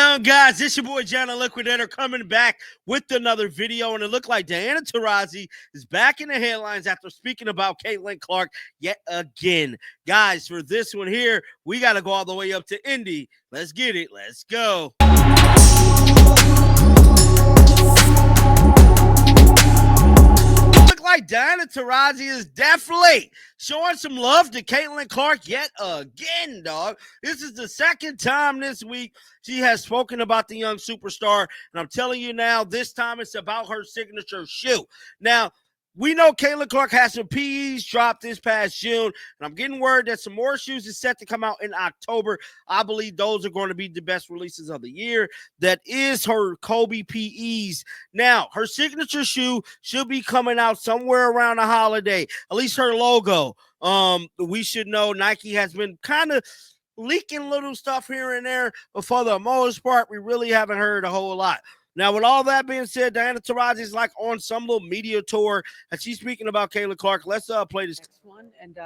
on, guys? It's your boy John the Liquidator coming back with another video, and it looked like Diana Taurasi is back in the headlines after speaking about Caitlin Clark yet again. Guys, for this one here, we got to go all the way up to Indy. Let's get it. Let's go. Like Diana Taurasi is definitely showing some love to Caitlin Clark yet again, dog. This is the second time this week she has spoken about the young superstar, and I'm telling you now, this time it's about her signature shoe. Now, we know Caitlin Clark has some PEs dropped this past June, and I'm getting word that some more shoes is set to come out in October. I believe those are going to be the best releases of the year. That is her Kobe PEs. Now, her signature shoe should be coming out somewhere around the holiday, at least her logo. We should know Nike has been kind of leaking little stuff here and there, but for the most part, we really haven't heard a whole lot. Now, with all that being said, Diana Taurasi is like on some little media tour, and she's speaking about Caitlin Clark. Let's play this next one, and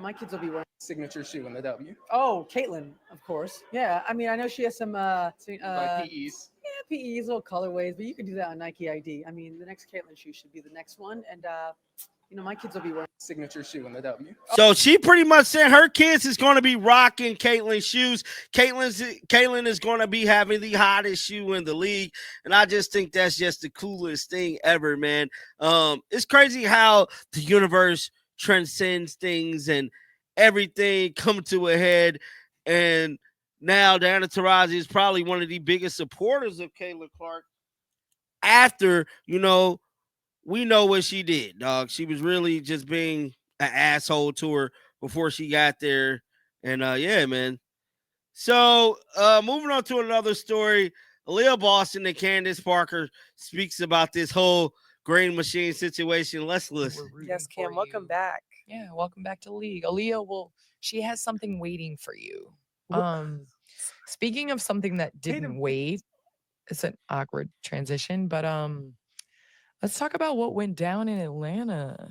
my kids will be wearing signature shoe in the W. Oh, Caitlin, of course. Yeah, I mean, I know she has some like PEs. Yeah, PEs, little colorways, but you can do that on Nike ID. I mean, the next Caitlin shoe should be the next one, and my kids will be wearing signature shoe in the W. So she pretty much said her kids is going to be rocking Caitlin's shoes. Caitlin is going to be having the hottest shoe in the league, and I just think that's just the coolest thing ever, man. It's crazy how the universe transcends things and everything come to a head, and now Diana Taurasi is probably one of the biggest supporters of Caitlin Clark after, we know what she did, dog. She was really just being an asshole to her before she got there. And yeah, man. So moving on to another story, Aaliyah Boston and Candace Parker speaks about this whole green machine situation. Let's listen. Yes, Cam, welcome back. Yeah, welcome back to the league. Aaliyah, she has something waiting for you. Speaking of something that didn't wait, it's an awkward transition, but let's talk about what went down in Atlanta.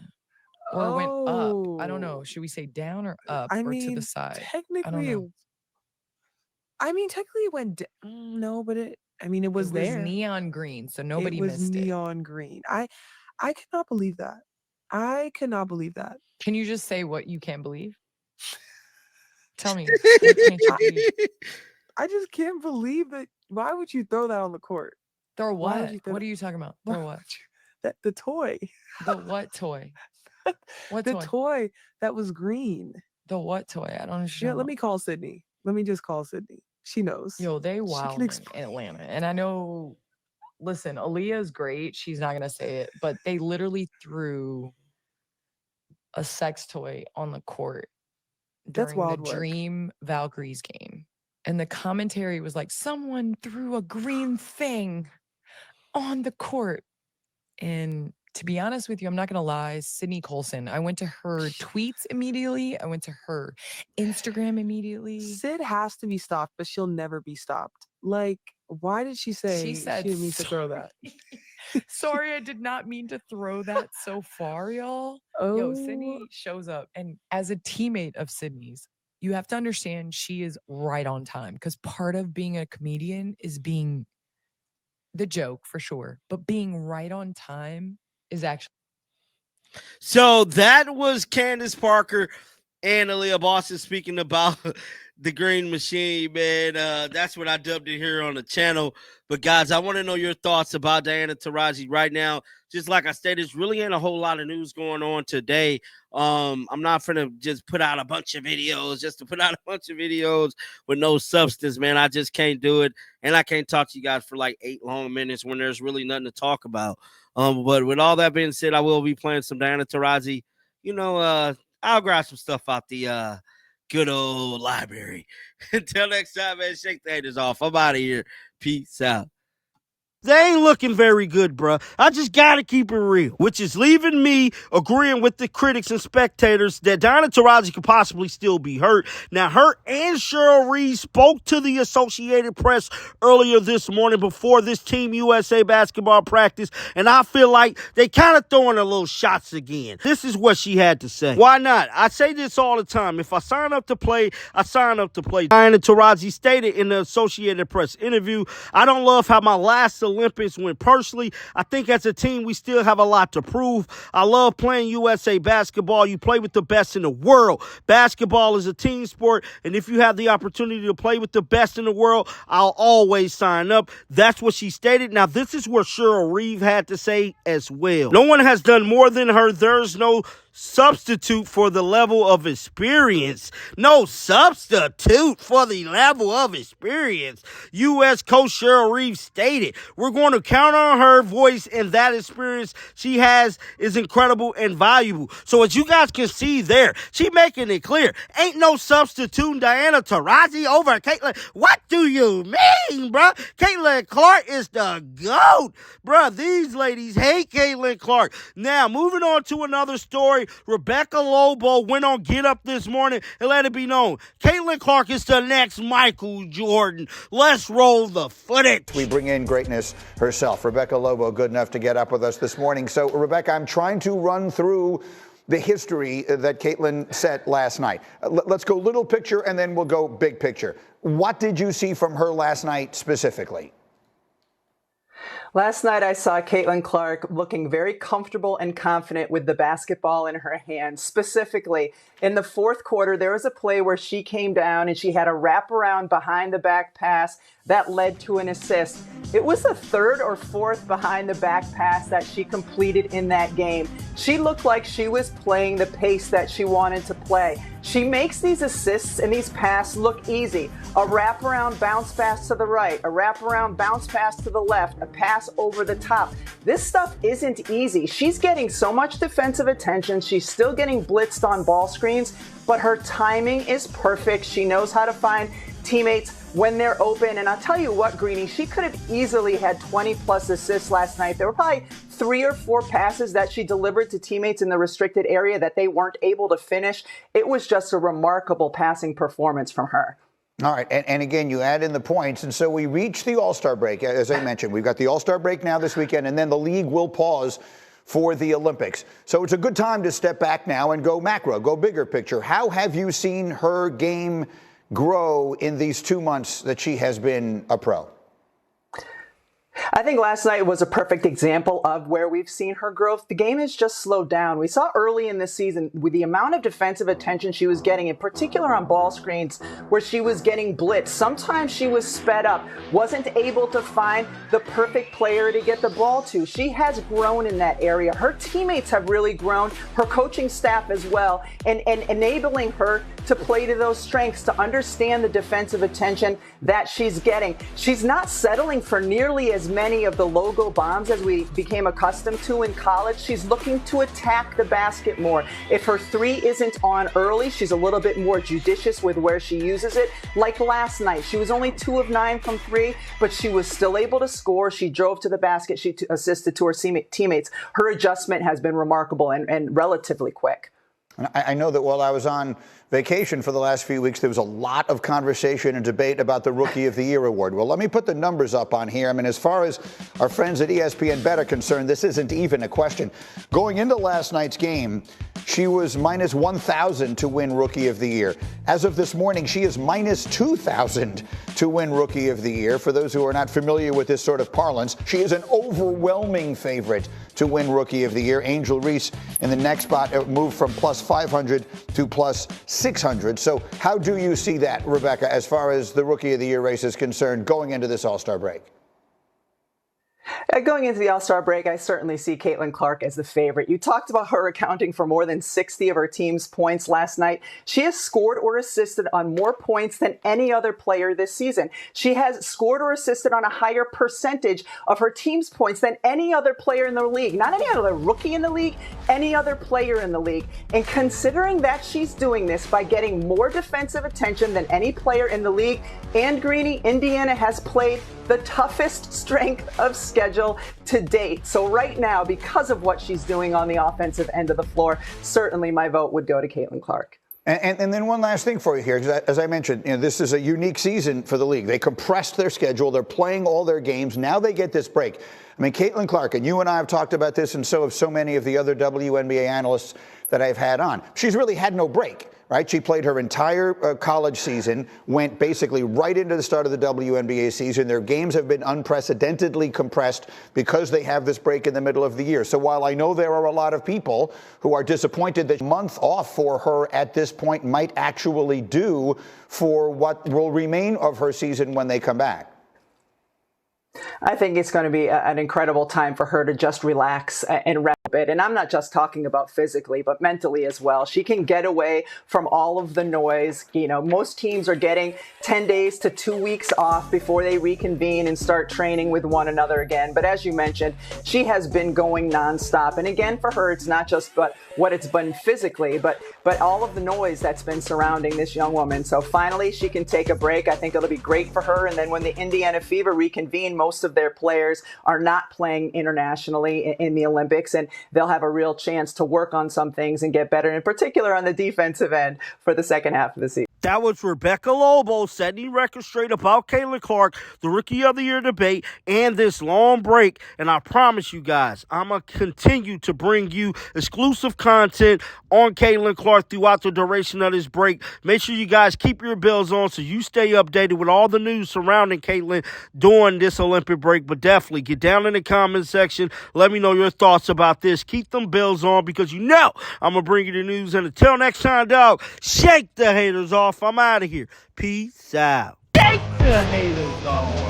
Or went up. I don't know. Should we say down or up or to the side? Technically, it went down. No, but it was there. It was neon green, so nobody missed it. It was neon green. I cannot believe that. I cannot believe that. Can you just say what you can't believe? Tell me. What can't you believe? I just can't believe that. Why would you throw that on the court? Throw what? What are you talking about? Throw what? The toy. The what toy? What the toy? toy that was green. The what toy? I don't understand. Yeah, let me call Sydney. Let me just call Sydney. She knows. Yo, they wild in Atlanta. And I know, listen, Aaliyah's great. She's not going to say it, but they literally threw a sex toy on the court during the Dream Valkyries game. And the commentary was like, someone threw a green thing on the court. And to be honest with you, I'm not going to lie, Sydney Colson, I went to her tweets immediately. I went to her Instagram immediately. Sid has to be stopped, but she'll never be stopped. Like, why did she say she didn't mean to throw that? Sorry, I did not mean to throw that so far, y'all. Yo, Sydney shows up. And as a teammate of Sydney's, you have to understand she is right on time, because part of being a comedian is being the joke for sure, but being right on time is actually. So that was Candace Parker and Aaliyah Boston speaking about the green machine, man. That's what I dubbed it here on the channel. But guys, I want to know your thoughts about Diana Taurasi right now. Just like I said, there's really ain't a whole lot of news going on today. I'm not gonna just put out a bunch of videos just to put out a bunch of videos with no substance, man. I just can't do it, and I can't talk to you guys for like 8 long minutes when there's really nothing to talk about. But with all that being said, I will be playing some Diana Taurasi. I'll grab some stuff out the good old library. Until next time, man, shake the haters off. I'm out of here. Peace out. They ain't looking very good, bruh. I just gotta keep it real, which is leaving me agreeing with the critics and spectators that Diana Taurasi could possibly still be hurt. Now, her and Cheryl Reed spoke to the Associated Press earlier this morning before this Team USA basketball practice, and I feel like they kind of throwing a little shots again. This is what she had to say. Why not? I say this all the time. If I sign up to play, I sign up to play. Diana Taurasi stated in the Associated Press interview, I don't love how my last Olympics went personally. I think as a team, we still have a lot to prove. I love playing USA basketball. You play with the best in the world. Basketball is a team sport, and if you have the opportunity to play with the best in the world, I'll always sign up. That's what she stated. Now, this is what Cheryl Reeve had to say as well. No one has done more than her. There's no substitute for the level of experience. No substitute for the level of experience. U.S. coach Cheryl Reeves stated, we're going to count on her voice, and that experience she has is incredible and valuable. So as you guys can see there, she making it clear, ain't no substituting Diana Taurasi over Caitlin. What do you mean, bruh? Caitlin Clark is the GOAT. Bruh, these ladies hate Caitlin Clark. Now, moving on to another story, Rebecca Lobo went on Get Up this morning and let it be known, Caitlin Clark is the next Michael Jordan. Let's roll the footage. We bring in greatness herself. Rebecca Lobo, good enough to get up with us this morning. So, Rebecca, I'm trying to run through the history that Caitlin set last night. Let's go little picture and then we'll go big picture. What did you see from her last night specifically? Last night, I saw Caitlin Clark looking very comfortable and confident with the basketball in her hands. Specifically, in the fourth quarter, there was a play where she came down and she had a wraparound behind the back pass that led to an assist. It was the third or fourth behind the back pass that she completed in that game. She looked like she was playing the pace that she wanted to play. She makes these assists and these passes look easy. A wraparound bounce pass to the right, a wraparound bounce pass to the left, a pass over the top. This stuff isn't easy. She's getting so much defensive attention. She's still getting blitzed on ball screens, but her timing is perfect. She knows how to find teammates when they're open. And I'll tell you what, Greeny, she could have easily had 20 plus assists last night. There were probably 3 or 4 passes that she delivered to teammates in the restricted area that they weren't able to finish. It was just a remarkable passing performance from her. All right. And again, you add in the points. And so we reach the All-Star break. As I mentioned, we've got the All-Star break now this weekend, and then the league will pause for the Olympics. So it's a good time to step back now and go macro, go bigger picture. How have you seen her game grow in these 2 months that she has been a pro? I think last night was a perfect example of where we've seen her growth. The game has just slowed down. We saw early in this season with the amount of defensive attention she was getting, in particular on ball screens where she was getting blitzed. Sometimes she was sped up, wasn't able to find the perfect player to get the ball to. She has grown in that area. Her teammates have really grown, her coaching staff as well, and enabling her to play to those strengths, to understand the defensive attention that she's getting. She's not settling for nearly as many of the logo bombs as we became accustomed to in college. She's looking to attack the basket more. If her three isn't on early, she's a little bit more judicious with where she uses it. Like last night, she was only 2 of 9 from 3, but she was still able to score. She drove to the basket. She assisted to her teammates. Her adjustment has been remarkable and relatively quick. And I know that while I was on vacation for the last few weeks, there was a lot of conversation and debate about the Rookie of the Year award. Well, let me put the numbers up on here. I mean, as far as our friends at ESPN Bet are concerned, this isn't even a question. Going into last night's game, she was minus 1,000 to win Rookie of the Year. As of this morning, she is minus 2,000 to win Rookie of the Year. For those who are not familiar with this sort of parlance, she is an overwhelming favorite to win Rookie of the Year. Angel Reese in the next spot moved from plus 500 to plus 600. So how do you see that, Rebecca, as far as the Rookie of the Year race is concerned going into this All-Star break? Going into the All-Star break, I certainly see Caitlin Clark as the favorite. You talked about her accounting for more than 60 of her team's points last night. She has scored or assisted on more points than any other player this season. She has scored or assisted on a higher percentage of her team's points than any other player in the league. Not any other rookie in the league, any other player in the league. And considering that she's doing this by getting more defensive attention than any player in the league, and Greeny, Indiana has played the toughest strength of schedule to date. So right now, because of what she's doing on the offensive end of the floor, certainly my vote would go to Caitlin Clark. And then one last thing for you here, because as I mentioned, this is a unique season for the league. They compressed their schedule. They're playing all their games. Now they get this break. I mean, Caitlin Clark, and you and I have talked about this, and so have so many of the other WNBA analysts that I've had on. She's really had no break, right? She played her entire college season, went basically right into the start of the WNBA season. Their games have been unprecedentedly compressed because they have this break in the middle of the year. So while I know there are a lot of people who are disappointed that a month off for her at this point might actually do for what will remain of her season when they come back. I think it's going to be an incredible time for her to just relax and rest a bit. And I'm not just talking about physically, but mentally as well. She can get away from all of the noise. You know, most teams are getting 10 days to 2 weeks off before they reconvene and start training with one another again. But as you mentioned, she has been going nonstop. And again, for her, it's not just but what it's been physically, but all of the noise that's been surrounding this young woman. So finally, she can take a break. I think it'll be great for her. And then when the Indiana Fever reconvene, most of their players are not playing internationally in the Olympics, and they'll have a real chance to work on some things and get better, in particular on the defensive end for the second half of the season. That was Rebecca Lobo setting records straight about Caitlin Clark, the Rookie of the Year debate, and this long break. And I promise you guys, I'm going to continue to bring you exclusive content on Caitlin Clark throughout the duration of this break. Make sure you guys keep your bells on so you stay updated with all the news surrounding Caitlin during this Olympic break. But definitely get down in the comment section. Let me know your thoughts about this. Keep them bells on because you know I'm going to bring you the news. And until next time, dog, shake the haters off. I'm out of here. Peace out. Shake the haters off.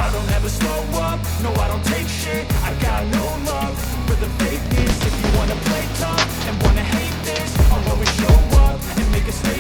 I don't ever slow up, no I don't take shit. I got no love for the fakeness. If you wanna play